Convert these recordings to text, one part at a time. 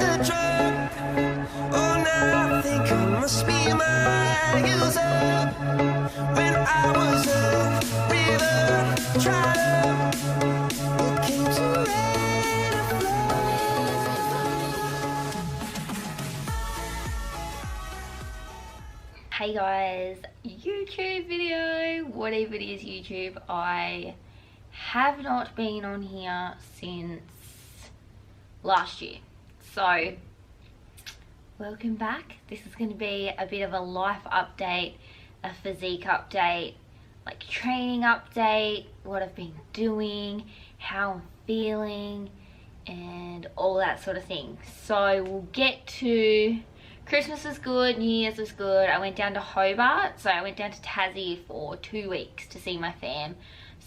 a drug. Oh, now I think I must be my user. When I was a river, tried up, it came to rain or flow. Hey guys, YouTube video, whatever it is YouTube, I have not been on here since last year. So, welcome back. This is going to be a bit of a life update, a physique update, like training update, what I've been doing, how I'm feeling, and all that sort of thing. So, we'll get to... Christmas was good, New Year's was good. I went down to Hobart, so I went down to Tassie for 2 weeks to see my fam.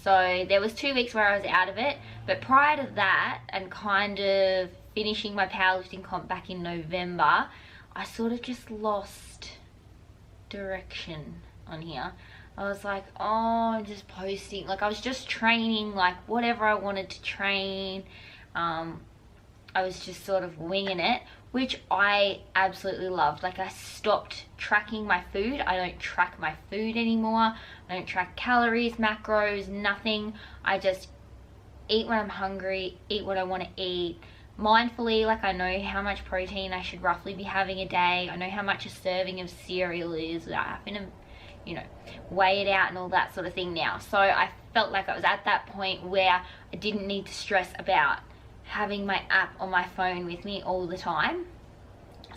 So there was 2 weeks where I was out of it, but prior to that and kind of finishing my powerlifting comp back in November, I sort of just lost direction on here. I was like, oh, I'm just posting, like I was just training like whatever I wanted to train. I was just sort of winging it, which I absolutely loved. Like I stopped tracking my food. I don't track my food anymore. I don't track calories, macros, nothing. I just eat when I'm hungry, eat what I want to eat. Mindfully, like I know how much protein I should roughly be having a day. I know how much a serving of cereal is. I happen to, you know, weigh it out and all that sort of thing now. So I felt like I was at that point where I didn't need to stress about having my app on my phone with me all the time.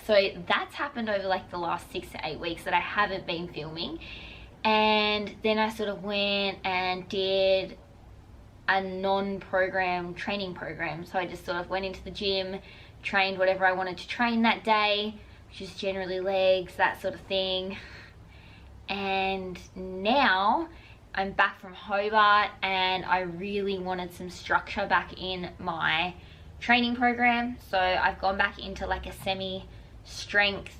So that's happened over like the last 6 to 8 weeks that I haven't been filming. And then I sort of went and did a non-program training program. So I just sort of went into the gym, trained whatever I wanted to train that day, which is generally legs, that sort of thing. And now I'm back from Hobart and I really wanted some structure back in my training program. So I've gone back into like a semi-strength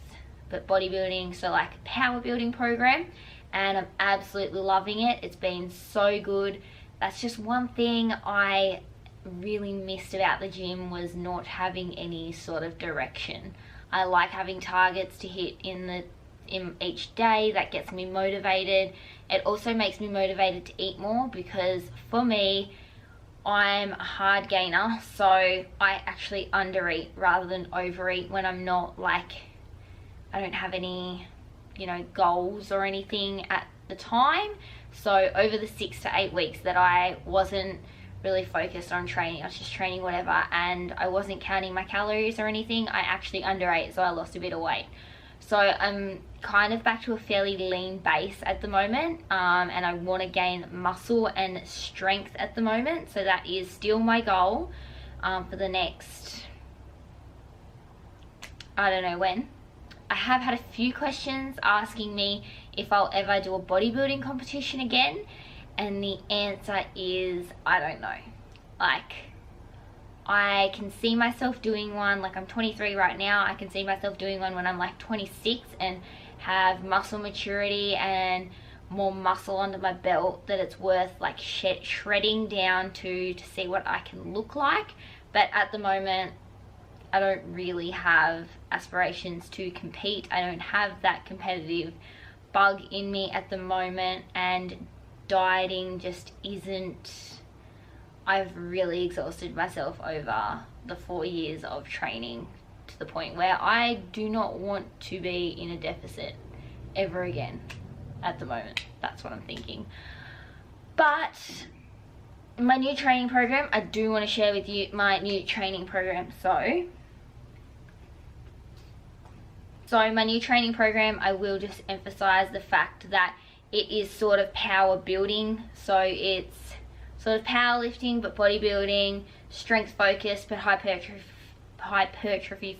but bodybuilding, so like a power building program, and I'm absolutely loving it. It's been so good. That's just one thing I really missed about the gym, was not having any sort of direction. I like having targets to hit in each day. That gets me motivated. It also makes me motivated to eat more, because for me, I'm a hard gainer, so I actually undereat rather than overeat when I'm not like, I don't have any, you know, goals or anything at the time. So over the 6 to 8 weeks that I wasn't really focused on training, I was just training whatever, and I wasn't counting my calories or anything, I actually underate, so I lost a bit of weight. So I'm kind of back to a fairly lean base at the moment, and I want to gain muscle and strength at the moment. So that is still my goal for the next, I don't know when. I have had a few questions asking me if I'll ever do a bodybuilding competition again, and the answer is I don't know. Like, I can see myself doing one, like I'm 23 right now, I can see myself doing one when I'm like 26 and have muscle maturity and more muscle under my belt, that it's worth like shredding down to see what I can look like. But at the moment, I don't really have aspirations to compete. I don't have that competitive bug in me at the moment, and dieting just isn't... I've really exhausted myself over the 4 years of training to the point where I do not want to be in a deficit ever again at the moment. That's what I'm thinking. But my new training program, I do want to share with you my new training program. So my new training program, I will just emphasize the fact that it is sort of power building. So it's sort of powerlifting but bodybuilding, strength focused but hypertrophy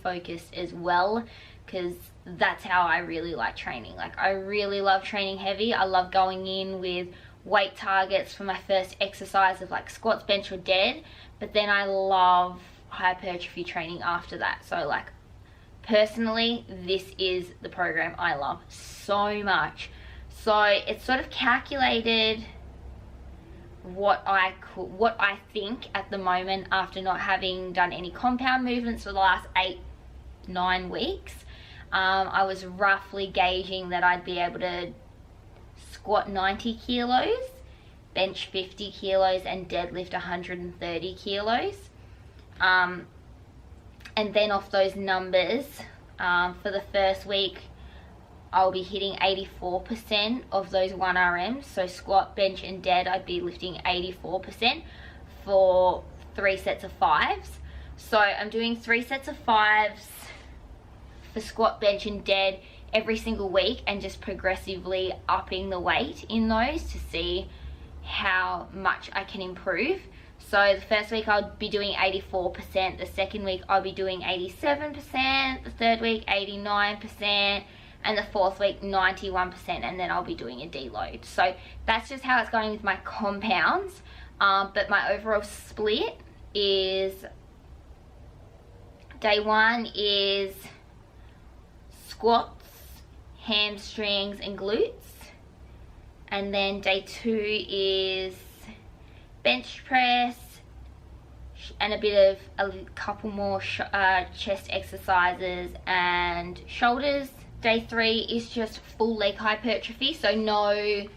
focused as well, because that's how I really like training. Like I really love training heavy. I love going in with weight targets for my first exercise of like squats, bench or dead, but then I love hypertrophy training after that. So like personally, this is the program I love so much. So it's sort of calculated what I think at the moment, after not having done any compound movements for the last 9 weeks. I was roughly gauging that I'd be able to squat 90 kilos, bench 50 kilos, and deadlift 130 kilos. And then off those numbers, for the first week, I'll be hitting 84% of those 1RMs. So squat, bench, and dead, I'd be lifting 84% for 3 sets of 5s. So I'm doing 3 sets of 5s for squat, bench, and dead every single week, and just progressively upping the weight in those to see how much I can improve. So the first week I'll be doing 84%, the second week I'll be doing 87%, the third week 89%, and the fourth week 91%, and then I'll be doing a deload. So that's just how it's going with my compounds. But my overall split is, day 1 is squats, hamstrings, and glutes. And then day 2 is bench press and a couple more chest exercises and shoulders. Day 3 is just full leg hypertrophy, so no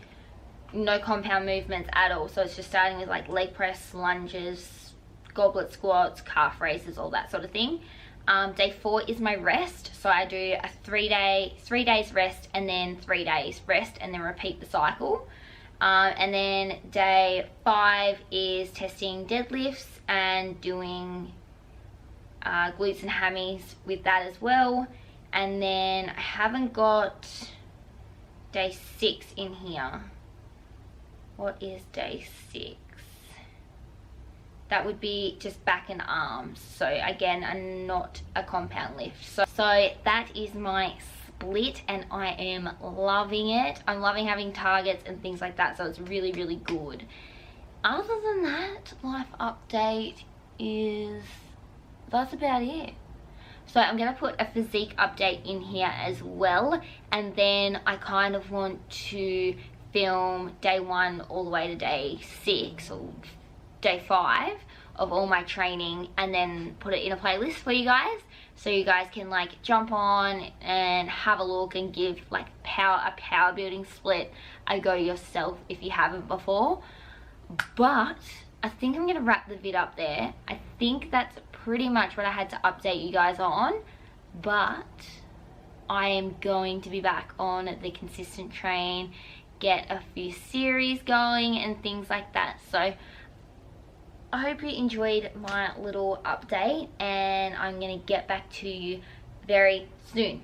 compound movements at all. So it's just starting with like leg press, lunges, goblet squats, calf raises, all that sort of thing. Day 4 is my rest, so I do a 3 days rest and then 3 days rest, and then repeat the cycle. And then day 5 is testing deadlifts and doing glutes and hammies with that as well. And then I haven't got day 6 in here. What is day 6? That would be just back and arms. So again, not a compound lift. So that is my split, and I am loving it. I'm loving having targets and things like that, so it's really, really good. Other than that, life update is, that's about it. So I'm going to put a physique update in here as well, and then I kind of want to film day 1 all the way to day 6 or day 5 of all my training, and then put it in a playlist for you guys, so you guys can like jump on and have a look and give like a power building split a go yourself if you haven't before. But I think I'm gonna wrap the vid up there. I think that's pretty much what I had to update you guys on, but I am going to be back on the consistent train, get a few series going and things like that. So I hope you enjoyed my little update, and I'm going to get back to you very soon.